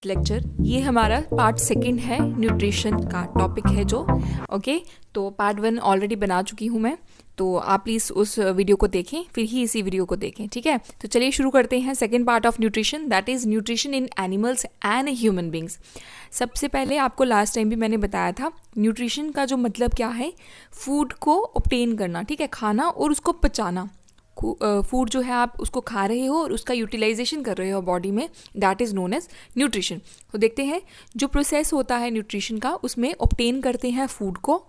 Lecture ये हमारा part second है, न्यूट्रिशन का टॉपिक है जो ओके। तो पार्ट 1 ऑलरेडी बना चुकी हूँ मैं, तो आप प्लीज़ उस वीडियो को देखें, फिर ही इसी वीडियो को देखें, ठीक है। तो चलिए शुरू करते हैं second part of nutrition, that is nutrition in animals and human beings. सबसे पहले आपको लास्ट टाइम भी मैंने बताया था न्यूट्रिशन का जो मतलब क्या है, फूड को ऑब्टेन करना, ठीक है, खाना और उसको पचाना। फूड जो है आप उसको खा रहे हो और उसका यूटिलाइजेशन कर रहे हो बॉडी में, that is known as nutrition. तो देखते हैं जो प्रोसेस होता है न्यूट्रिशन का, उसमें ऑब्टेन करते हैं फूड को।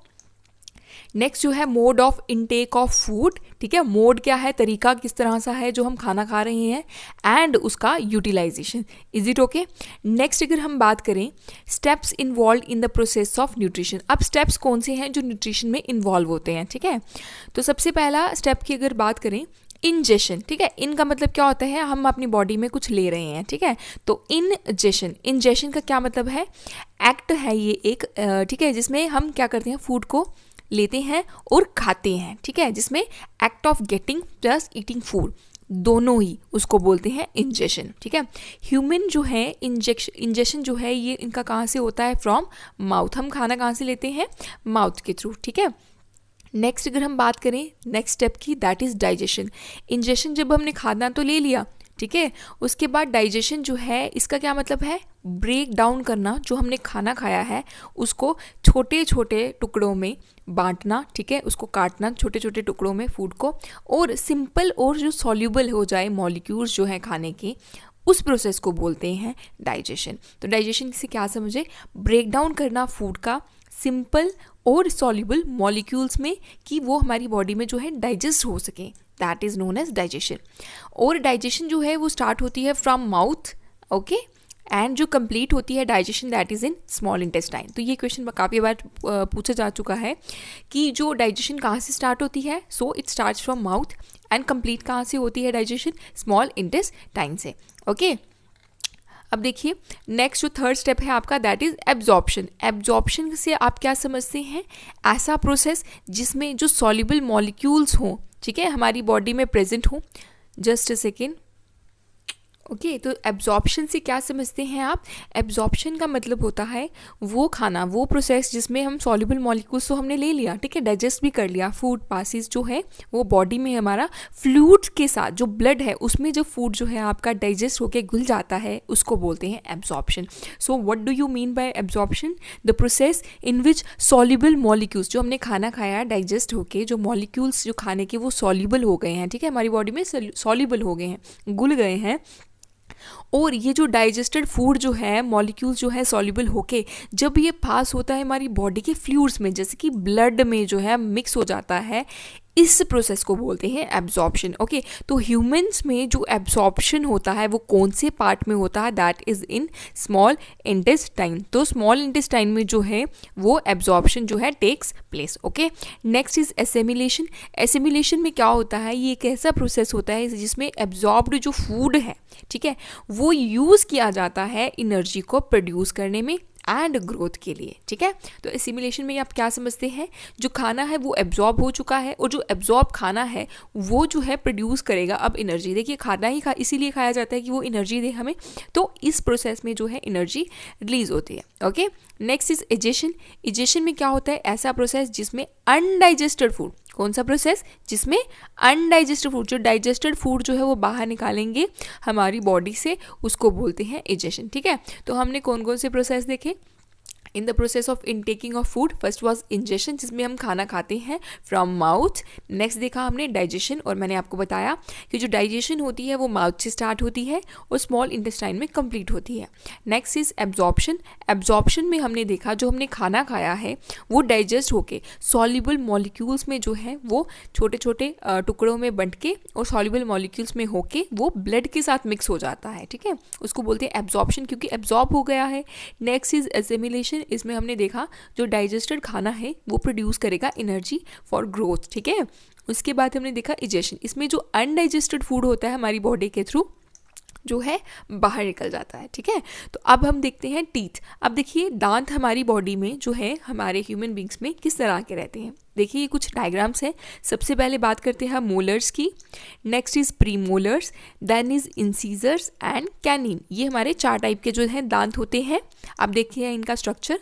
नेक्स्ट जो है mode of intake of food, ठीक है, मोड क्या है, तरीका किस तरह सा है जो हम खाना खा रहे हैं, एंड उसका utilization. Is it okay. Next अगर हम बात करें steps involve in the process of nutrition, अब स्टेप्स कौन से हैं जो न्यूट्रिशन में इन्वॉल्व होते हैं, ठीक है। तो सबसे पहला स्टेप की अगर बात करें इंजेशन, ठीक है, इन का मतलब क्या होता है, हम अपनी बॉडी में कुछ ले रहे हैं, ठीक है। तो इंजेशन, इंजेशन का क्या मतलब है, एक्ट है ये एक, ठीक है, जिसमें हम क्या करते हैं, फूड को लेते हैं और खाते हैं, ठीक है, जिसमें act of getting plus eating food दोनों ही उसको बोलते हैं इंजेशन, ठीक है। ह्यूमन जो है इंजेशन जो है ये इनका कहाँ से होता है, फ्रॉम माउथ, हम खाना कहाँ से लेते हैं, माउथ के थ्रू, ठीक है। नेक्स्ट अगर हम बात करें नेक्स्ट स्टेप की, दैट इज़ डाइजेशन। इंजेशन जब हमने खाना तो ले लिया, ठीक है, उसके बाद डाइजेशन जो है इसका क्या मतलब है, ब्रेक डाउन करना, जो हमने खाना खाया है उसको छोटे छोटे टुकड़ों में बांटना, ठीक है, उसको काटना छोटे छोटे टुकड़ों में फूड को, और सिंपल और जो सॉल्यूबल हो जाए मॉलिक्यूल्स जो हैं खाने के, उस प्रोसेस को बोलते हैं डाइजेशन। तो डाइजेशन से क्या समझे, ब्रेक डाउन करना फूड का सिंपल और सॉल्यूबल मॉलिक्यूल्स में, कि वो हमारी बॉडी में जो है डाइजेस्ट हो सके, that is known as digestion. और डाइजेशन जो है वो स्टार्ट होती है फ्रॉम माउथ, ओके, एंड जो कंप्लीट होती है digestion that is in small intestine. तो ये क्वेश्चन काफ़ी बार पूछा जा चुका है कि जो डाइजेशन कहाँ से स्टार्ट होती है, so it starts from mouth and complete कहाँ से होती है डाइजेशन, स्मॉल इंटेस्टाइन से, ओके। अब देखिए नेक्स्ट जो थर्ड स्टेप है आपका, दैट इज़ एब्जॉर्प्शन। एब्जॉर्प्शन से आप क्या समझते हैं, ऐसा प्रोसेस जिसमें जो सॉल्युबल मॉलिक्यूल्स हों, ठीक है, हमारी बॉडी में प्रेजेंट हों। Just a second, okay. तो एब्जॉर्प्शन से क्या समझते हैं आप, एब्जॉर्प्शन का मतलब होता है वो खाना, वो प्रोसेस जिसमें हम सॉल्युबल मॉलिक्यूल्स तो हमने ले लिया, ठीक है, डाइजेस्ट भी कर लिया, फूड पासिस जो है वो बॉडी में हमारा फ्लूइड के साथ जो ब्लड है उसमें जो फूड जो है आपका डाइजेस्ट होकर घुल जाता है, उसको बोलते हैं absorption. So what do you mean by absorption, the process in which soluble molecules, जो हमने खाना खाया डाइजेस्ट होके जो मॉलिक्यूल्स जो खाने के वो सॉल्युबल हो गए हैं, ठीक है, हमारी बॉडी में सॉल्युबल हो गए हैं, घुल गए हैं, और ये जो डाइजेस्टेड फूड जो है मॉलिक्यूल्स जो है सॉल्युबल होके जब ये पास होता है हमारी बॉडी के फ्लूइड्स में, जैसे कि ब्लड में जो है मिक्स हो जाता है, इस प्रोसेस को बोलते हैं एब्जॉर्प्शन, ओके। तो ह्यूमंस में जो एब्जॉर्प्शन होता है वो कौन से पार्ट में होता है, that is in small intestine. तो स्मॉल इंटेस्टाइन में जो है वो एब्जॉर्प्शन जो है takes place, okay. Next is assimilation. Assimilation में क्या होता है, ये एक ऐसा प्रोसेस होता है जिसमें एब्जॉर्ब्ड जो फूड है, ठीक है, वो यूज़ किया जाता है एनर्जी को प्रोड्यूस करने में एंड ग्रोथ के लिए, ठीक है। तो एसिमिलेशन में आप क्या समझते हैं, जो खाना है वो एब्जॉर्ब हो चुका है और जो एब्जॉर्ब खाना है वो जो है प्रोड्यूस करेगा अब एनर्जी। देखिए खाना ही इसीलिए खाया जाता है कि वो एनर्जी दे हमें, तो इस प्रोसेस में जो है एनर्जी रिलीज होती है, okay. Next is egestion. Egestion में क्या होता है, ऐसा प्रोसेस जिसमें अनडाइजेस्टेड फूड, कौन सा प्रोसेस, जिसमें अनडाइजेस्टेड फूड, जो डाइजेस्टेड फूड जो है वो बाहर निकालेंगे हमारी बॉडी से, उसको बोलते हैं इजेशन, ठीक है। तो हमने कौन कौन से प्रोसेस देखे in the process of intaking of food, first was ingestion जिसमें हम खाना खाते हैं फ्रॉम माउथ। नेक्स्ट देखा हमने डाइजेशन, और मैंने आपको बताया कि जो डाइजेशन होती है वो माउथ से स्टार्ट होती है और स्मॉल इंटेस्टाइन में कंप्लीट होती है। Next is absorption. एब्जॉर्प्शन में हमने देखा जो हमने खाना खाया है वो डाइजेस्ट होके सॉल्युबल मॉलिक्यूल्स में जो है वो छोटे छोटे टुकड़ों में बंट के और सॉल्युबल मॉलिक्यूल्स में होके वो ब्लड के साथ मिक्स हो जाता है, ठीक है, उसको बोलते हैं एब्जॉर्प्शन, क्योंकि एब्जॉर्ब हो गया है। Next is assimilation. इसमें हमने देखा जो डाइजेस्टेड खाना है वो प्रोड्यूस करेगा एनर्जी फॉर ग्रोथ, ठीक है। उसके बाद हमने देखा इजेशन, इसमें जो अनडाइजेस्टेड फूड होता है हमारी बॉडी के थ्रू जो है बाहर निकल जाता है, ठीक है। तो अब हम देखते हैं टीथ। अब देखिए दांत हमारी बॉडी में जो है हमारे ह्यूमन बींग्स में किस तरह के रहते हैं, देखिए ये कुछ डायग्राम्स हैं। सबसे पहले बात करते हैं मोलर्स की, next is pre molars, then is incisors and canine. ये हमारे 4 टाइप के जो हैं दांत होते हैं। आप देखिए इनका स्ट्रक्चर।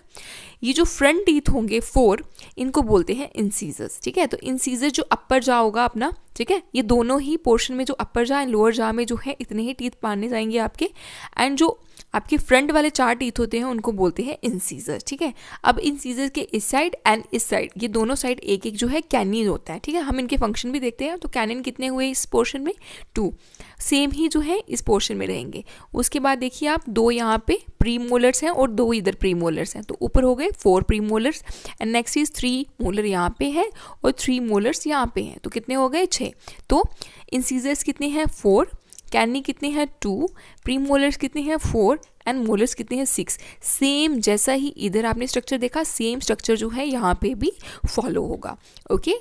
ये जो फ्रंट टीथ होंगे 4, इनको बोलते हैं इंसीजर्स, ठीक है। तो इंसीजर जो अपर जा होगा अपना, ठीक है, ये दोनों ही पोर्शन में जो अपर जा एंड लोअर जा में जो है इतने ही टीथ मारने जाएंगे आपके, एंड जो आपके फ्रंट वाले 4 टीथ होते हैं उनको बोलते हैं इंसीजर, ठीक है। अब इंसीजर के इस साइड एंड इस साइड, ये दोनों साइड एक एक जो है कैनिन होता है, ठीक है। हम इनके फंक्शन भी देखते हैं। तो कैनिन कितने हुए इस पोर्शन में, 2, सेम ही जो है इस पोर्शन में रहेंगे। उसके बाद देखिए आप 2 यहाँ पे प्री मोलर्स हैं और 2 इधर प्री मोलर्स हैं, तो ऊपर हो गए 4 pre molars, and next is 3 molar यहाँ पे है और 3 मोलर्स यहाँ पे हैं, तो कितने हो गए 6। तो इंसीजर्स कितने हैं 4, कैनी कितने हैं 2, प्री मोलर्स कितने हैं 4 एंड मोलर्स कितने हैं 6। सेम जैसा ही इधर आपने स्ट्रक्चर देखा, सेम स्ट्रक्चर जो है यहाँ पे भी फॉलो होगा, ओके।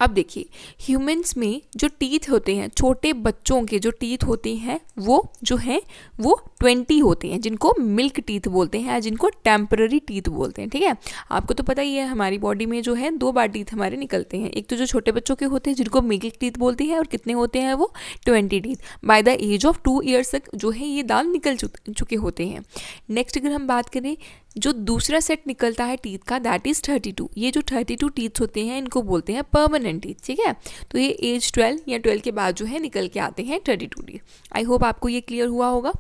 अब देखिए ह्यूमंस में जो टीथ होते हैं, छोटे बच्चों के जो टीथ होते हैं वो जो हैं वो 20 होते हैं, जिनको मिल्क टीथ बोलते हैं, जिनको टेम्पररी टीथ बोलते हैं, ठीक है। आपको तो पता ही है हमारी बॉडी में जो है 2 बार टीथ हमारे निकलते हैं। एक तो जो छोटे बच्चों के होते हैं जिनको मिल्क टीथ बोलते हैं, और कितने होते हैं वो 20 teeth. By the age of 2 years तक जो है ये दांत निकल चुके होते हैं। नेक्स्ट अगर हम बात करें, जो दूसरा सेट निकलता है टीथ का, दैट इज 32। ये जो 32 टीथ होते हैं इनको बोलते हैं परमानेंट टीथ, ठीक है। तो ये एज 12 या 12 के बाद जो है निकल के आते हैं 32 टीथ। आई होप आपको ये क्लियर हुआ होगा।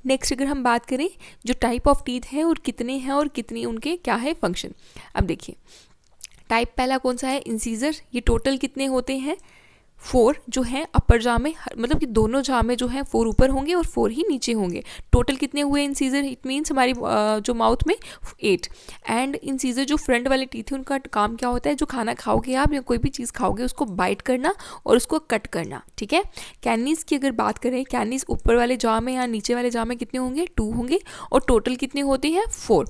नेक्स्ट अगर हम बात करें जो टाइप ऑफ टीथ है और कितने हैं और कितनी उनके क्या है फंक्शन। अब देखिए टाइप पहला कौन सा है, इंसीजर। ये टोटल कितने होते हैं 4 जो है अपर जा में, मतलब कि दोनों जा में जो है 4 ऊपर होंगे और 4 ही नीचे होंगे। टोटल कितने हुए इंसीजर, इट मीन्स हमारी जो माउथ में 8। एंड इंसीजर जो फ्रंट वाले टीथ है उनका काम क्या होता है, जो खाना खाओगे आप या कोई भी चीज़ खाओगे उसको बाइट करना और उसको कट करना, ठीक है। कैनीज की अगर बात करें, कैनीज ऊपर वाले जा में या नीचे वाले जा में कितने होंगे 2 होंगे, और टोटल कितने होते हैं 4।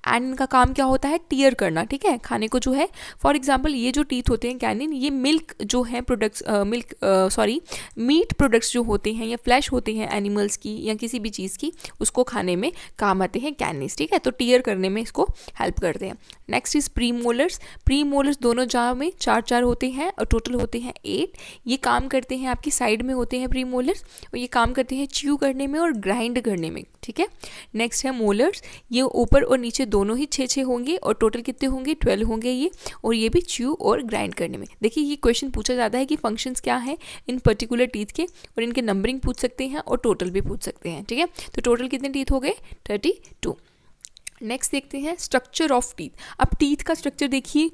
एंड इनका काम क्या होता है, टीयर करना, ठीक है, खाने को जो है। फॉर एग्जाम्पल ये जो टीथ होते हैं कैनिन, ये मिल्क जो है प्रोडक्ट्स मीट प्रोडक्ट्स जो होते हैं या फ्लैश होते हैं एनिमल्स की या किसी भी चीज़ की, उसको खाने में काम आते हैं कैनिस, ठीक है। तो टीयर करने में इसको हेल्प करते हैं। Next is pre molars. Pre molars दोनों जा में 4 होते हैं और टोटल होते हैं 8। ये काम करते हैं आपकी साइड में होते हैं प्री मोलर्स, और ये काम करते हैं च्यू करने में और ग्राइंड करने में, ठीक है। नेक्स्ट है मोलर्स। ये ऊपर और नीचे दोनों ही 6 होंगे और टोटल कितने होंगे 12 होंगे ये, और ये भी च्यू और ग्राइंड करने में। देखिए ये क्वेश्चन पूछा जाता है कि फंक्शंस क्या है इन पर्टिकुलर टीथ के, और इनके नंबरिंग पूछ सकते हैं और टोटल भी पूछ सकते हैं, ठीक है। तो टोटल कितने टीथ हो गए 32। नेक्स्ट देखते हैं स्ट्रक्चर ऑफ टीथ। अब टीथ का स्ट्रक्चर देखिए,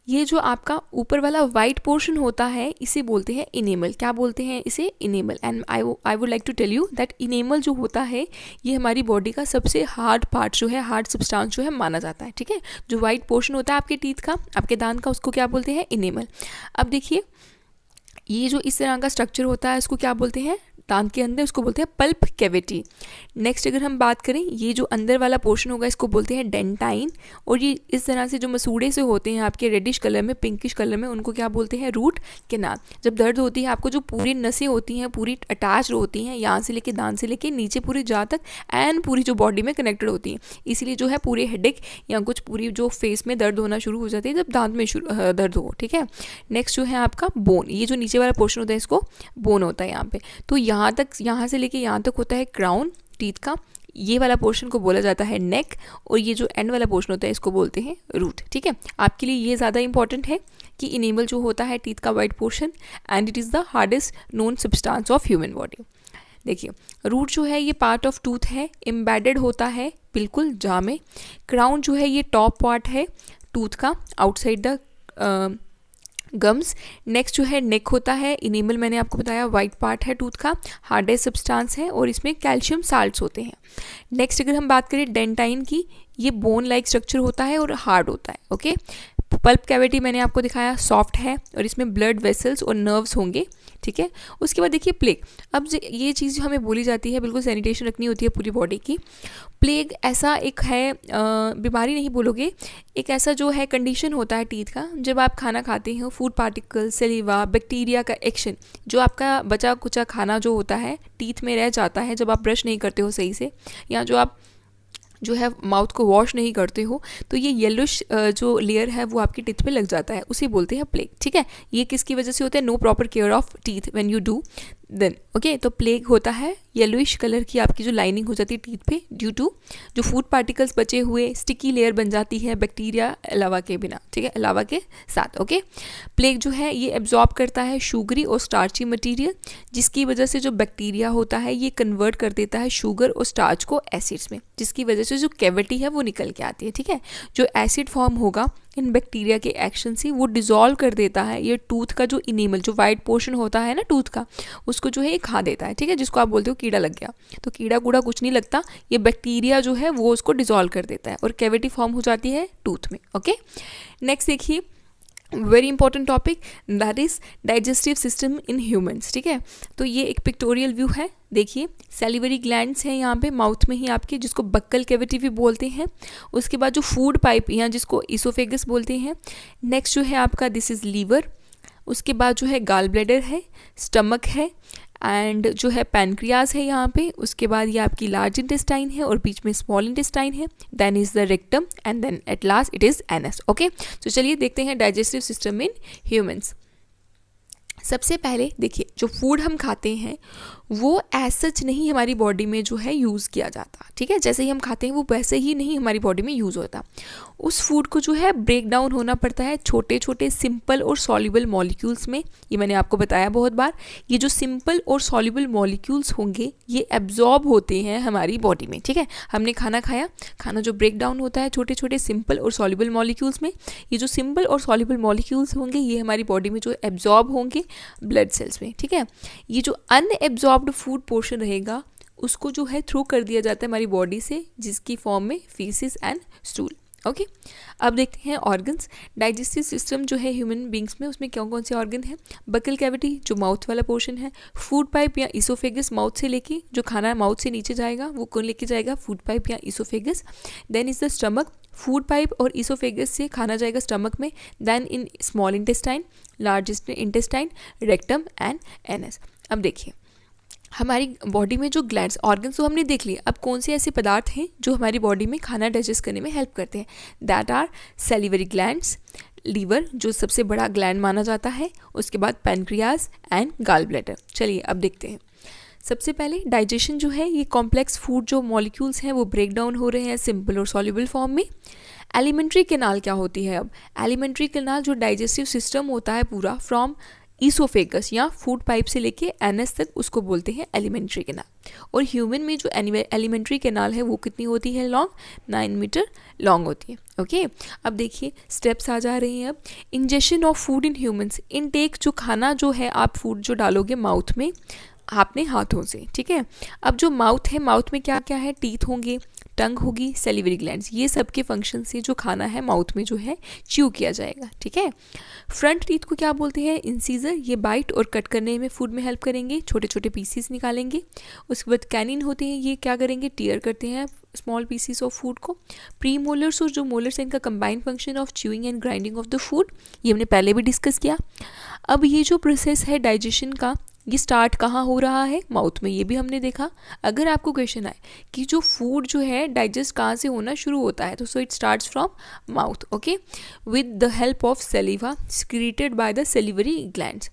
ये जो आपका ऊपर वाला वाइट पोर्शन होता है इसे बोलते हैं इनेमल। क्या बोलते हैं इसे, enamel. And I would like to tell you that enamel जो होता है ये हमारी बॉडी का सबसे हार्ड पार्ट जो है, हार्ड सब्सटेंस जो है माना जाता है, ठीक है। जो वाइट पोर्शन होता है आपके टीथ का, आपके दांत का, उसको क्या बोलते हैं इनेमल। अब देखिए ये जो इस तरह का स्ट्रक्चर होता है इसको क्या बोलते हैं, दांत के अंदर, उसको बोलते हैं पल्प कैविटी। नेक्स्ट अगर हम बात करें, ये जो अंदर वाला पोर्शन होगा इसको बोलते हैं डेंटाइन, और ये इस तरह से जो मसूड़े से होते हैं आपके रेडिश कलर में, पिंकिश कलर में, उनको क्या बोलते हैं रूट कैनाल। जब दर्द होती है आपको, जो पूरी नसें होती हैं पूरी अटैच होती हैं, यहाँ से लेके दांत से लेके नीचे पूरी जा तक एंड पूरी जो बॉडी में कनेक्टेड होती हैं, इसीलिए जो है पूरे हेडेक या कुछ पूरी जो फेस में दर्द होना शुरू हो जाती है जब दांत में दर्द हो, ठीक है। नेक्स्ट जो है आपका बोन। ये जो नीचे वाला पोर्शन होता है इसको बोन होता है यहाँ पे। तो यहाँ से लेके यहाँ तक होता है क्राउन टीथ का, ये वाला पोर्शन को बोला जाता है नेक, और ये जो एंड वाला पोर्शन होता है इसको बोलते हैं रूट, ठीक है। आपके लिए ये ज़्यादा इंपॉर्टेंट है कि इनेमल जो होता है टीथ का white portion, and it is the hardest known substance of human body. देखिए रूट जो है ये पार्ट ऑफ टूथ है, एम्बेडेड होता है बिल्कुल जा में। क्राउन जो है ये टॉप पार्ट है टूथ का, आउटसाइड द गम्स। नेक्स्ट जो है नेक होता है, इनेमल मैंने आपको बताया वाइट पार्ट है टूथ का, हार्डेस्ट सब्सटेंस है और इसमें कैल्शियम साल्ट्स होते हैं। नेक्स्ट अगर हम बात करें डेंटाइन की, ये बोन लाइक स्ट्रक्चर होता है और हार्ड होता है, ओके। पल्प कैविटी मैंने आपको दिखाया सॉफ्ट है और इसमें ब्लड वेसल्स और नर्व्स होंगे, ठीक है। उसके बाद देखिए प्लेग। अब ये चीज़ जो हमें बोली जाती है, बिल्कुल सैनिटेशन रखनी होती है पूरी बॉडी की। प्लेग ऐसा एक है, बीमारी नहीं बोलोगे, एक ऐसा जो है कंडीशन होता है टीथ का, जब आप खाना खाते हो, फूड पार्टिकल, सेलिवा, बैक्टीरिया का एक्शन, जो आपका बचा कुचा खाना जो होता है टीथ में रह जाता है जब आप ब्रश नहीं करते हो सही से, या जो आप जो है माउथ को वॉश नहीं करते हो तो ये येलोश जो लेयर है वो आपकी टीथ पे लग जाता है, उसे बोलते हैं प्लेग। ठीक है, ये किसकी वजह से होता है? No proper care of teeth when you do then. Okay, तो प्लेग होता है येलोइश कलर की आपकी जो लाइनिंग हो जाती है टीथ पे ड्यू टू जो फूड पार्टिकल्स बचे हुए स्टिकी लेयर बन जाती है बैक्टीरिया अलावा के बिना, ठीक है, अलावा के साथ। ओके, प्लेग जो है ये एब्जॉर्ब करता है शुगरी और स्टार्ची मटेरियल, जिसकी वजह से जो बैक्टीरिया होता है ये कन्वर्ट कर देता है शुगर और स्टार्च को एसिड्स में, जिसकी वजह से जो कैविटी है वो निकल के आती है। ठीक है, जो एसिड फॉर्म होगा इन बैक्टीरिया के एक्शन से वो डिसॉल्व कर देता है ये टूथ का जो इनेमल, जो वाइट पोर्शन होता है ना टूथ का, उसको जो है ये खा देता है। ठीक है, जिसको आप बोलते हो कीड़ा लग गया, तो कीड़ा कूड़ा कुछ नहीं लगता, ये बैक्टीरिया जो है वो उसको डिसॉल्व कर देता है और कैविटी फॉर्म हो जाती है टूथ में। ओके, नेक्स्ट देखिए, very important topic, that is digestive system in humans. ठीक है, तो ये एक पिक्टोरियल व्यू है, देखिए सैलिवरी ग्लैंड्स हैं यहाँ पे माउथ में ही आपके, जिसको बक्कल कैविटी भी बोलते हैं। उसके बाद जो फूड पाइप यहाँ जिसको इसोफेगस बोलते हैं। नेक्स्ट जो है आपका दिस इज़ लीवर। उसके बाद जो है गाल ब्लैडर है, स्टमक है एंड जो है पैनक्रियाज है यहाँ पे। उसके बाद ये आपकी लार्ज इंटेस्टाइन है और बीच में स्मॉल इंटेस्टाइन है, then is the rectum and then at last it is anus. Okay, तो चलिए देखते हैं डाइजेस्टिव सिस्टम इन ह्यूमंस। सबसे पहले देखिए, जो फूड हम खाते हैं वो एज सच नहीं हमारी बॉडी में जो है यूज़ किया जाता। ठीक है, जैसे ही हम खाते हैं वो वैसे ही नहीं हमारी बॉडी में यूज़ होता, उस फूड को जो है ब्रेक डाउन होना पड़ता है छोटे छोटे सिंपल और सॉल्युबल मॉलिक्यूल्स में। ये मैंने आपको बताया बहुत बार, ये जो सिंपल और सॉल्युबल मॉलिक्यूल्स होंगे ये एब्जॉर्ब होते हैं हमारी बॉडी में। ठीक है, हमने खाना खाया, खाना जो ब्रेक डाउन होता है छोटे छोटे सिंपल और सॉल्युबल मॉलिक्यूल्स में, ये जो सिंपल और सॉल्युबल मॉलिक्यूल्स होंगे ये हमारी बॉडी में जो एब्जॉर्ब होंगे ब्लड सेल्स में। ठीक है, ये जो अनएब्जॉर्ब्ड फूड पोर्शन रहेगा उसको जो है थ्रू कर दिया जाता है हमारी बॉडी से, जिसकी फॉर्म में फीसिस एंड स्टूल। ओके, अब देखते हैं ऑर्गन्स। डाइजेस्टिव सिस्टम जो है ह्यूमन बींग्स में, उसमें कौन कौन से ऑर्गन है? बकल कैविटी जो माउथ वाला पोर्शन है, फूड पाइप या इसोफेगस माउथ से लेके जो खाना माउथ से नीचे जाएगा वो कौन लेके जाएगा? फूड पाइप या oesophagus. Then is the stomach, food pipe और इसोफेगस से खाना जाएगा स्टमक में, then in small intestine, large intestine, rectum and anus. अब देखिए हमारी बॉडी में जो ग्लैंड्स ऑर्गन्स तो हमने देख लिए, अब कौन से ऐसे पदार्थ हैं जो हमारी बॉडी में खाना डाइजेस्ट करने में हेल्प करते हैं? That are salivary glands, liver जो सबसे बड़ा ग्लैंड माना जाता है, उसके बाद पैनक्रियाज एंड गाल ब्लैडर। चलिए अब देखते हैं। सबसे पहले डाइजेशन जो है ये कॉम्प्लेक्स फूड जो मॉलिक्यूल्स हैं वो ब्रेक डाउन हो रहे हैं सिंपल और सॉल्युबल फॉर्म में। एलिमेंट्री कैनाल क्या होती है? अब एलिमेंट्री कैनाल जो डाइजेस्टिव सिस्टम होता है पूरा फ्रॉम ईसोफेगस या फूड पाइप से लेके एनएस तक, उसको बोलते हैं एलिमेंट्री कैनाल। और ह्यूमन में जो एलिमेंट्री कैनाल है वो कितनी होती है? लॉन्ग, 9 मीटर लॉन्ग होती है। ओके, अब देखिए स्टेप्स आ जा रही हैं। अब injection of food in humans, intake जो खाना जो है आप फूड जो डालोगे माउथ में आपने हाथों से। ठीक है, अब जो माउथ है, माउथ में क्या क्या है? टीथ होंगे, टंग होगी, सैलिवरी ग्लैंड्स, ये सब के फंक्शन से जो खाना है माउथ में जो है च्यू किया जाएगा। ठीक है, फ्रंट टीथ को क्या बोलते हैं? इंसीजर, ये बाइट और कट करने में फूड में हेल्प करेंगे, छोटे छोटे पीसीस निकालेंगे। उसके बाद कैनिन होते हैं, ये क्या करेंगे? टीयर करते हैं स्मॉल पीसीस ऑफ फूड को। प्री मोलर्स और जो मोलर्स हैं इनका combined function of chewing and grinding of the food, ये हमने पहले भी डिस्कस किया। अब ये जो प्रोसेस है डाइजेशन का ये स्टार्ट कहाँ हो रहा है? माउथ में, ये भी हमने देखा। अगर आपको क्वेश्चन आए कि जो फूड जो है डाइजेस्ट कहाँ से होना शुरू होता है, तो so it starts from mouth. Okay, with the help of saliva secreted by the salivary glands.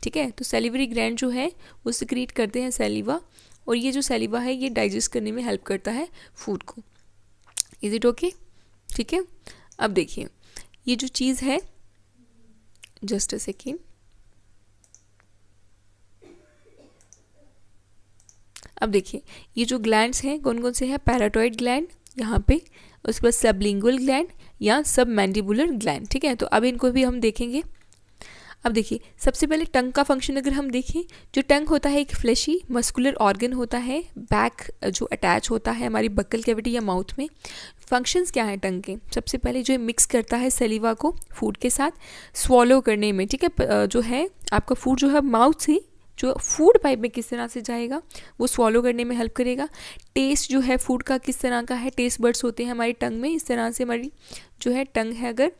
ठीक है, तो सेलिवरी ग्लैंड जो है वो सिक्रीट करते हैं सेलिवा, और ये जो सेलिवा है ये डाइजेस्ट करने में हेल्प करता है फूड को। Is it okay? ठीक है, अब देखिए ये जो चीज़ है, जस्ट अ सेकेंड, अब देखिए ये जो ग्लैंड्स हैं कौन कौन से हैं? पैराटॉइड ग्लैंड यहाँ पे, उसके बाद सबलिंगुअल ग्लैंड या सब मैंडिबुलर ग्लैंड। ठीक है, तो अब इनको भी हम देखेंगे। अब देखिए सबसे पहले टंग का फंक्शन अगर हम देखें, जो टंग होता है एक फ्लैशी मस्कुलर ऑर्गन होता है, बैक जो अटैच होता है हमारी बक्कल कैविटी या माउथ में। फंक्शंस क्या हैं टंग के? सबसे पहले जो मिक्स करता है सलीवा को फूड के साथ स्वॉलो करने में। ठीक है, जो है आपका फूड जो है माउथ से जो फूड पाइप में किस तरह से जाएगा वो स्वॉलो करने में हेल्प करेगा। टेस्ट जो है फूड का किस तरह का है? टेस्ट बर्ड्स होते हैं हमारी टंग में, इस तरह से हमारी जो है टंग है अगर,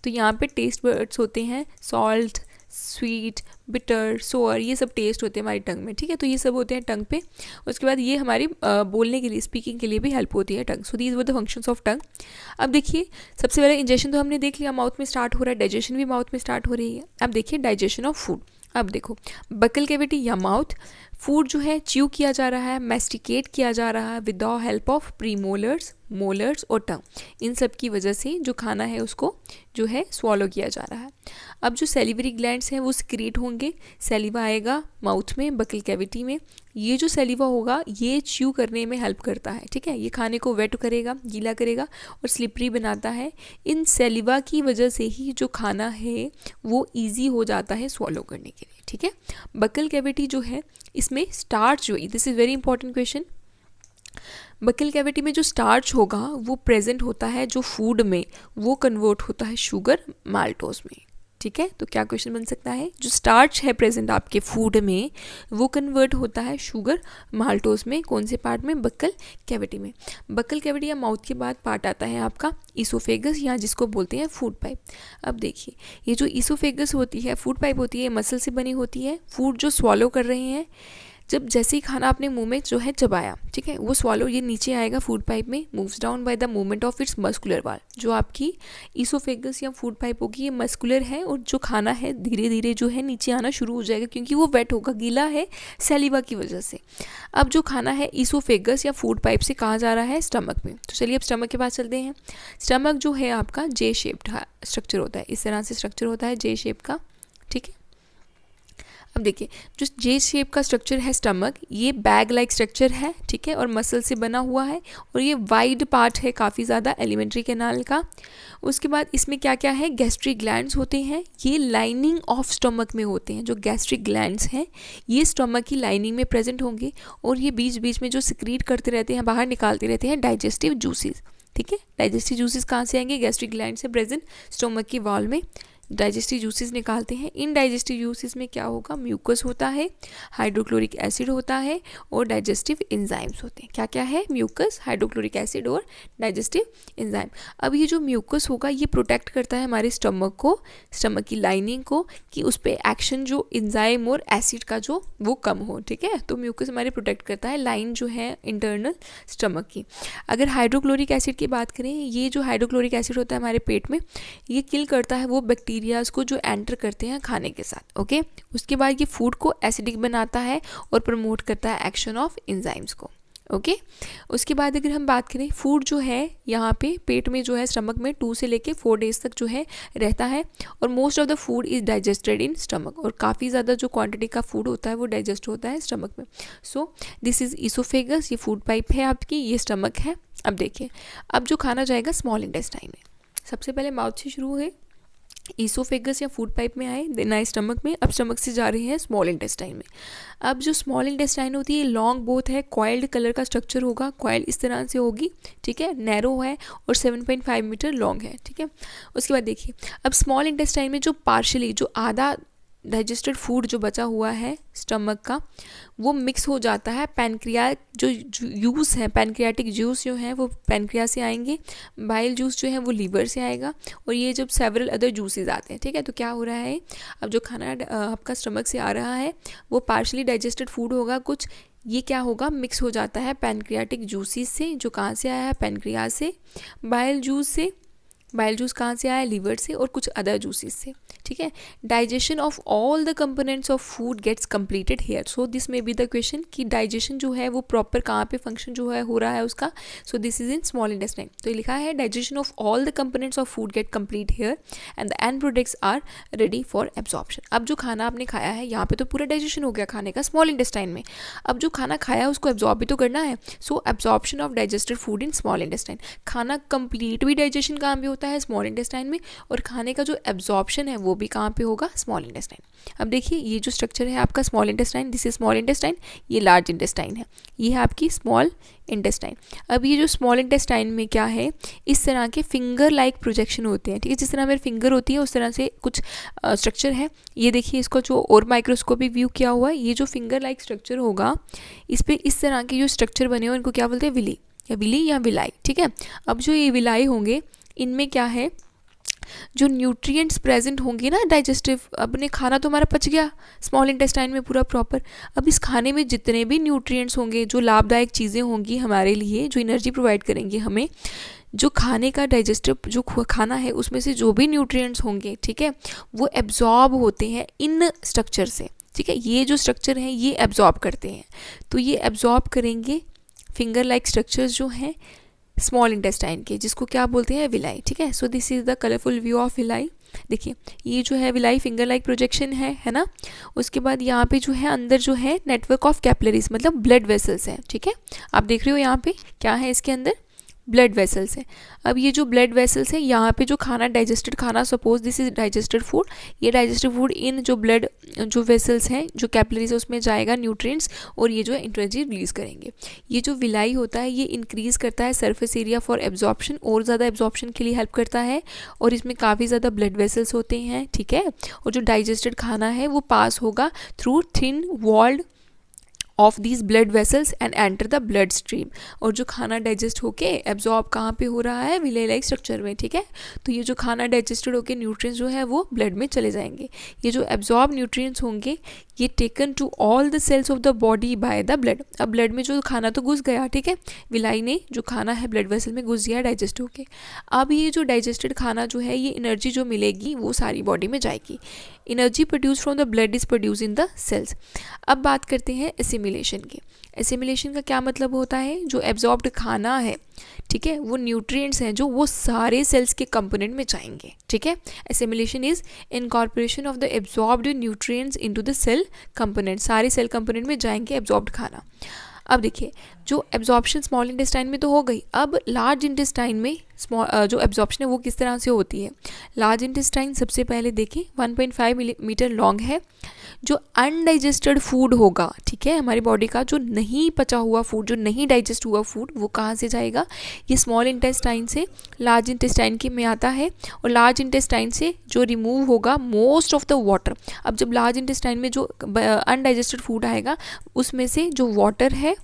तो यहाँ पे टेस्ट बर्ड्स होते हैं, सॉल्ट, स्वीट, बिटर, सोअर, ये सब टेस्ट होते हैं हमारी टंग में, ठीक है। तो ये सब होते हैं टंग पे। उसके बाद ये हमारी बोलने के लिए, स्पीकिंग के लिए भी हेल्प होती है tongue. So these were the functions of tongue. अब देखिए, सबसे पहले इंजेक्शन तो हमने देख लिया, माउथ में स्टार्ट हो रहा है, डाइजेशन भी माउथ में स्टार्ट हो रही है। अब देखिए डाइजेशन ऑफ फूड। अब देखो, बकल कैविटी या माउथ, फूड जो है च्यू किया जा रहा है, मैस्टिकेट किया जा रहा है with the help of premolars, molars और टंग। इन सब की वजह से जो खाना है उसको जो है स्वॉलो किया जा रहा है। अब जो सेलिवरी ग्लैंड्स हैं वो सिक्रीट होंगे, सेलिवा आएगा माउथ में, बकल कैविटी में। ये जो सेलिवा होगा ये च्यू करने में हेल्प करता है, ठीक है। ये खाने को वेट करेगा, गीला करेगा और स्लिपरी बनाता है। इन सेलिवा की वजह से ही जो खाना है वो ईजी हो जाता है स्वॉलो करने के लिए, ठीक है। बकल कैविटी जो है इसमें स्टार्च जो है, this is very important question, buccal cavity में जो स्टार्च होगा वो प्रेजेंट होता है जो फूड में, वो कन्वर्ट होता है शुगर माल्टोज में, ठीक है। तो क्या क्वेश्चन बन सकता है, जो स्टार्च है प्रेजेंट आपके फूड में वो कन्वर्ट होता है शुगर माल्टोज में, कौन से पार्ट में, बकल कैविटी में। बकल कैविटी या माउथ के बाद पार्ट आता है आपका ईसोफेगस, या जिसको बोलते हैं फूड पाइप। अब देखिए, ये जो ईसोफेगस होती है, फूड पाइप होती है, मसल से बनी होती है। फूड जो स्वॉलो कर रहे हैं, जब जैसे ही खाना आपने मुंह में जो है चबाया, ठीक है, वो स्वॉलो ये नीचे आएगा फूड पाइप में, moves down by the movement of its muscular वाल। जो आपकी ईसोफेगस या फूड पाइप होगी ये मस्कुलर है, और जो खाना है धीरे धीरे जो है नीचे आना शुरू हो जाएगा, क्योंकि वो वेट होगा, गीला है सेलिवा की वजह से। अब जो खाना है ईसोफेगस या फूड पाइप से कहाँ जा रहा है, स्टमक में। तो चलिए अब स्टमक के पास चलते हैं। स्टमक जो है आपका जे शेप्ड स्ट्रक्चर होता है, इस तरह से स्ट्रक्चर होता है जे शेप का, ठीक है। अब देखिए, जो जे शेप का स्ट्रक्चर है स्टमक, ये बैग लाइक स्ट्रक्चर है, ठीक है, और मसल से बना हुआ है, और ये वाइड पार्ट है काफ़ी ज़्यादा एलिमेंट्री कैनाल का। उसके बाद इसमें क्या क्या है, गैस्ट्रिक ग्लैंड्स होते हैं, ये लाइनिंग ऑफ स्टमक में होते हैं। जो गैस्ट्रिक ग्लैंड्स हैं ये स्टमक की लाइनिंग में प्रेजेंट होंगे, और ये बीच बीच में जो सिक्रीट करते रहते हैं, बाहर निकालते रहते हैं डाइजेस्टिव जूसेस, ठीक है। डाइजेस्टिव जूसेस कहाँ से आएंगे, गैस्ट्रिक ग्लैंड से प्रेजेंट स्टमक की वॉल में डाइजेस्टिव जूसेस निकालते हैं। इन डाइजेस्टिव जूसेस में क्या होगा, म्यूकस होता है, हाइड्रोक्लोरिक एसिड होता है, और डाइजेस्टिव एंजाइम्स होते हैं। क्या क्या है, म्यूकस, हाइड्रोक्लोरिक एसिड और डाइजेस्टिव एंजाइम। अब ये जो म्यूकस होगा ये प्रोटेक्ट करता है हमारे स्टमक को, स्टमक की लाइनिंग को, कि उस पर एक्शन जो एंजाइम और एसिड का जो वो कम हो, ठीक है। तो म्यूकस हमारे प्रोटेक्ट करता है लाइन जो है इंटरनल स्टमक की। अगर हाइड्रोक्लोरिक एसिड की बात करें, ये जो हाइड्रोक्लोरिक एसिड होता है हमारे पेट में, ये किल करता है वो बैक्टीरियाज को जो एंटर करते हैं खाने के साथ, ओके। उसके बाद ये फूड को एसिडिक बनाता है और प्रमोट करता है एक्शन ऑफ एंजाइम्स को, ओके। उसके बाद अगर हम बात करें, फूड जो है यहाँ पे पेट में जो है स्टमक में 2 से लेके 4 डेज तक जो है रहता है, और most of the food is digested in stomach, और काफ़ी ज़्यादा जो क्वांटिटी का फूड होता है वो डाइजेस्ट होता है स्टमक में। सो दिस इज़ ईसोफेगस, ये फूड पाइप है आपकी, ये स्टमक है। अब देखिए, अब जो खाना जाएगा स्मॉल इंटेस्टाइन में, सबसे पहले माउथ से शुरू हुए, ईसोफेगस या फूड पाइप में आए, देन आए स्टमक में, अब स्टमक से जा रहे हैं स्मॉल इंटेस्टाइन में। अब जो स्मॉल इंटेस्टाइन होती है लॉन्ग बोथ है, कॉइल्ड कलर का स्ट्रक्चर होगा, कॉइल इस तरह से होगी, ठीक है, नैरो है और 7.5 मीटर लॉन्ग है, ठीक है। उसके बाद देखिए, अब स्मॉल इंटेस्टाइन में जो पार्शली, जो आधा डाइजेस्टेड फूड जो बचा हुआ है स्टमक का, वो मिक्स हो जाता है पैनक्रिया, जो जूस है, पैनक्रियाटिक जूस जो है वो पैनक्रिया से आएंगे, बाइल जूस जो है वो लीवर से आएगा, और ये जब सेवरल अदर जूसेस आते हैं, ठीक है। तो क्या हो रहा है, अब जो खाना आपका स्टमक से आ रहा है वो पार्शली डाइजेस्टेड फूड होगा कुछ, ये क्या होगा, मिक्स हो जाता है पैनक्रियाटिक जूसेस से, जो कहाँ से आया है, पैनक्रिया से, बाइल जूस से, बाइल जूस कहाँ से आया, लीवर से, और कुछ अदर जूसेस से, ठीक है। Digestion of all the components of food gets completed here. So this may be the question कि डाइजेशन जो है वो प्रॉपर कहाँ पे फंक्शन जो है हो रहा है उसका। So this is in small intestine. तो लिखा है digestion of all the components of food get complete here and the end products are ready for absorption. अब जो खाना आपने खाया है यहाँ पे तो पूरा डाइजेशन हो गया खाने का स्मॉल इंटेस्टाइन में, अब जो खाना खाया है उसको एब्जॉर्ब भी तो करना है। So absorption of digested food in small intestine. खाना कंप्लीट भी डाइजेशन कहाँ पे होता है, स्मॉल इंटेस्टाइन में, और खाने का जो एब्जॉर्प्शन है वो भी कहाँ पे होगा, स्मॉल इंटेस्टाइन। अब देखिए ये जो स्ट्रक्चर है आपका small intestine, this is small intestine, ये लार्ज इंटेस्टाइन है, ये है आपकी स्मॉल इंटेस्टाइन। अब ये जो स्मॉल इंटेस्टाइन में क्या है, इस तरह के फिंगर लाइक प्रोजेक्शन होते हैं, ठीक है, जिस तरह मेरी फिंगर होती है उस तरह से कुछ स्ट्रक्चर है। ये देखिए इसको जो और माइक्रोस्कोपी व्यू किया हुआ है, ये जो फिंगर लाइक स्ट्रक्चर होगा इस पर इस तरह के जो स्ट्रक्चर बने हुए इनको क्या बोलते हैं, विली या विलाई, ठीक है। अब जो ये विलाई होंगे इनमें क्या है, जो न्यूट्रिएंट्स प्रेजेंट होंगे ना डाइजेस्टिव, अपने खाना तो हमारा पच गया स्मॉल इंटेस्टाइन में पूरा प्रॉपर, अब इस खाने में जितने भी न्यूट्रिएंट्स होंगे, जो लाभदायक चीज़ें होंगी हमारे लिए, जो एनर्जी प्रोवाइड करेंगी हमें, जो खाने का डाइजेस्टिव जो खाना है उसमें से जो भी न्यूट्रिएंट्स होंगे, ठीक है, वो एब्जॉर्ब होते हैं इन स्ट्रक्चर से, ठीक है, ये जो स्ट्रक्चर हैं ये एब्जॉर्ब करते हैं। तो ये एब्जॉर्ब करेंगे फिंगर लाइक स्ट्रक्चर्स जो हैं स्मॉल इंटेस्टाइन के, जिसको क्या बोलते हैं, विलाई, ठीक है। So this is the colourful view of villi. देखिए ये जो है विलाई फिंगर लाइक प्रोजेक्शन है ना। उसके बाद यहाँ पे जो है अंदर जो है नेटवर्क ऑफ कैपिलरीज, मतलब ब्लड वेसल्स हैं, ठीक है। आप देख रहे हो यहाँ पे क्या है, इसके अंदर ब्लड वेसल्स हैं। अब ये जो ब्लड वेसल्स हैं, यहाँ पे जो खाना डाइजेस्टेड खाना, suppose this is digested food, ये डाइजेस्टेड फूड इन जो ब्लड जो वेसल्स हैं, जो कैपिलरीज है, उसमें जाएगा न्यूट्रिएंट्स, और ये जो है एनर्जी रिलीज करेंगे। ये जो विलाई होता है ये इंक्रीज करता है सरफेस एरिया फॉर एब्जॉर्प्शन, और ज़्यादा एब्जॉर्प्शन के लिए हेल्प करता है, और इसमें काफ़ी ज़्यादा ब्लड वेसल्स होते हैं, ठीक है। और जो डाइजेस्टेड खाना है वो पास होगा through thin walled of these blood vessels and enter the blood stream, और जो खाना डाइजेस्ट होके एब्जॉर्ब कहाँ पे हो रहा है, विलाई लाइक स्ट्रक्चर में, ठीक है। तो ये जो खाना डाइजेस्टेड होके न्यूट्रिएंट्स जो है वो ब्लड में चले जाएंगे। ये जो एब्जॉर्ब न्यूट्रिएंट्स होंगे ये taken to all the cells of the body by the blood. अब ब्लड में जो खाना तो घुस गया, ठीक है, विलाई ने जो खाना है ब्लड वेसल में घुस गया डाइजेस्ट होके। अब ये जो डाइजेस्टेड खाना जो है ये एनर्जी जो मिलेगी वो सारी बॉडी में जाएगी। Energy produce from the blood is produce in the cells. अब बात करते हैं एसिमिलेशन की। एसिमिलेशन का क्या मतलब होता है, जो एब्जॉर्ब्ड खाना है, ठीक है, वो न्यूट्रिएंट्स हैं जो वो सारे सेल्स के कंपोनेंट में जाएंगे, ठीक है। Assimilation is incorporation of the absorbed nutrients into the cell component, सारे सेल कंपोनेंट में जाएंगे एब्जॉर्ब्ड खाना। अब देखिए जो एब्जॉर्प्शन स्मॉल इंटेस्टाइन में तो हो गई, अब लार्ज इंटेस्टाइन में जो एब्जॉर्प्शन है वो किस तरह से होती है। लार्ज इंटेस्टाइन सबसे पहले देखें 1.5 मीटर लॉन्ग है। जो अनडाइजेस्टेड फूड होगा, ठीक है, हमारी बॉडी का जो नहीं पचा हुआ फूड, जो नहीं डाइजेस्ट हुआ फूड, वो कहाँ से जाएगा, ये स्मॉल इंटेस्टाइन से लार्ज इंटेस्टाइन के में आता है, और लार्ज इंटेस्टाइन से जो रिमूव होगा मोस्ट ऑफ द वाटर। अब जब लार्ज इंटेस्टाइन में जो अनडाइजेस्टेड फूड आएगा उसमें से जो वाटर है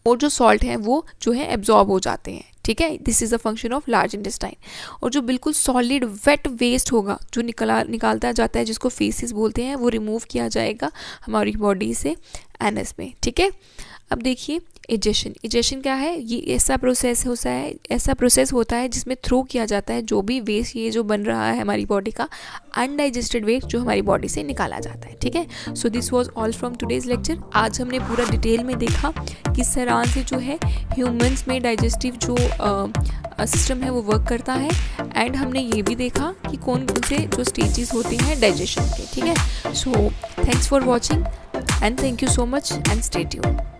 और जो सॉल्ट है वो जो है एब्जॉर्ब हो जाते हैं, ठीक है। This is a function of large intestine. और जो बिल्कुल सॉलिड वेट वेस्ट होगा जो निकालता जाता है, जिसको फीसिस बोलते हैं, वो रिमूव किया जाएगा हमारी बॉडी से एनस में, ठीक है। अब देखिए इजेशन। इजेशन क्या है, ये ऐसा प्रोसेस होता है जिसमें थ्रो किया जाता है जो भी वेस्ट ये जो बन रहा है हमारी बॉडी का अनडाइजेस्टेड वेस्ट जो हमारी बॉडी से निकाला जाता है, ठीक है। So this was all from today's lecture. आज हमने पूरा डिटेल में देखा किस तरह से जो है ह्यूमंस में डाइजेस्टिव जो सिस्टम है वो वर्क करता है, एंड हमने ये भी देखा कि कौन कौन से जो स्टेजेस होते हैं डाइजेशन के, ठीक है। So thanks for watching and thank you so much and stay tuned.